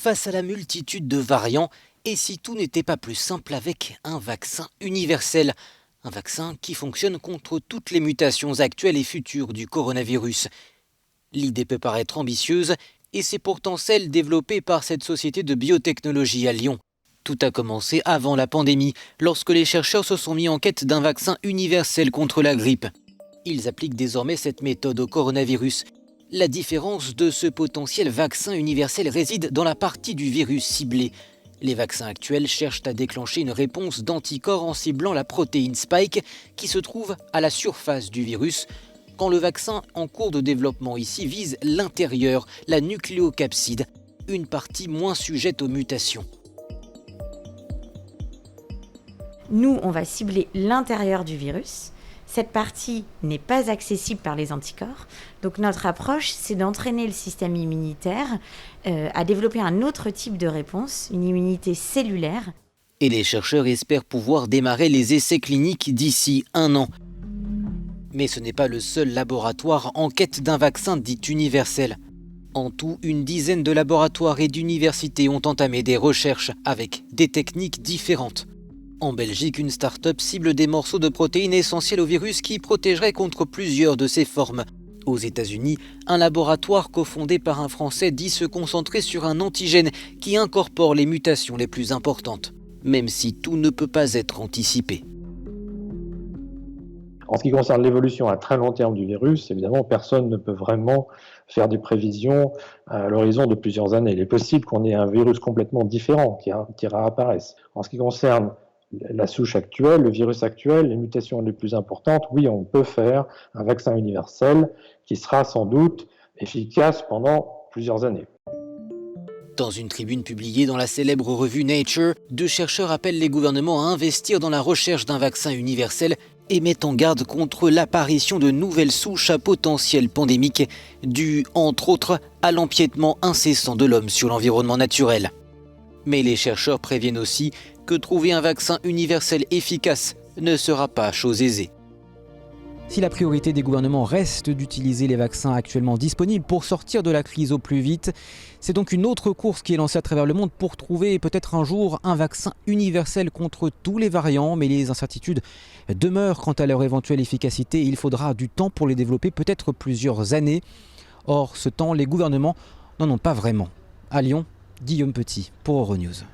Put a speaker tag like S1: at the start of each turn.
S1: Face à la multitude de variants, et si tout n'était pas plus simple avec un vaccin universel? Un vaccin qui fonctionne contre toutes les mutations actuelles et futures du coronavirus. L'idée peut paraître ambitieuse, et c'est pourtant celle développée par cette société de biotechnologie à Lyon. Tout a commencé avant la pandémie, lorsque les chercheurs se sont mis en quête d'un vaccin universel contre la grippe. Ils appliquent désormais cette méthode au coronavirus. La différence de ce potentiel vaccin universel réside dans la partie du virus ciblé. Les vaccins actuels cherchent à déclencher une réponse d'anticorps en ciblant la protéine Spike qui se trouve à la surface du virus, quand le vaccin en cours de développement ici vise l'intérieur, la nucléocapside, une partie moins sujette aux mutations.
S2: Nous, on va cibler l'intérieur du virus. Cette partie n'est pas accessible par les anticorps. Donc notre approche, c'est d'entraîner le système immunitaire à développer un autre type de réponse, une immunité cellulaire.
S1: Et les chercheurs espèrent pouvoir démarrer les essais cliniques d'ici 1 an. Mais ce n'est pas le seul laboratoire en quête d'un vaccin dit universel. En tout, une dizaine de laboratoires et d'universités ont entamé des recherches avec des techniques différentes. En Belgique, une start-up cible des morceaux de protéines essentiels au virus qui protégeraient contre plusieurs de ses formes. Aux États-Unis, un laboratoire cofondé par un Français dit se concentrer sur un antigène qui incorpore les mutations les plus importantes, même si tout ne peut pas être anticipé.
S3: En ce qui concerne l'évolution à très long terme du virus, évidemment, personne ne peut vraiment faire des prévisions à l'horizon de plusieurs années. Il est possible qu'on ait un virus complètement différent qui réapparaisse. En ce qui concerne la souche actuelle, le virus actuel, les mutations les plus importantes, oui, on peut faire un vaccin universel qui sera sans doute efficace pendant plusieurs années.
S1: Dans une tribune publiée dans la célèbre revue Nature, 2 chercheurs appellent les gouvernements à investir dans la recherche d'un vaccin universel et mettent en garde contre l'apparition de nouvelles souches à potentiel pandémique dues, entre autres, à l'empiètement incessant de l'homme sur l'environnement naturel. Mais les chercheurs préviennent aussi que trouver un vaccin universel efficace ne sera pas chose aisée.
S4: Si la priorité des gouvernements reste d'utiliser les vaccins actuellement disponibles pour sortir de la crise au plus vite, c'est donc une autre course qui est lancée à travers le monde pour trouver peut-être un jour un vaccin universel contre tous les variants, mais les incertitudes demeurent quant à leur éventuelle efficacité et il faudra du temps pour les développer, peut-être plusieurs années. Or, ce temps, les gouvernements n'en ont pas vraiment. À Lyon, Guillaume Petit pour Euronews.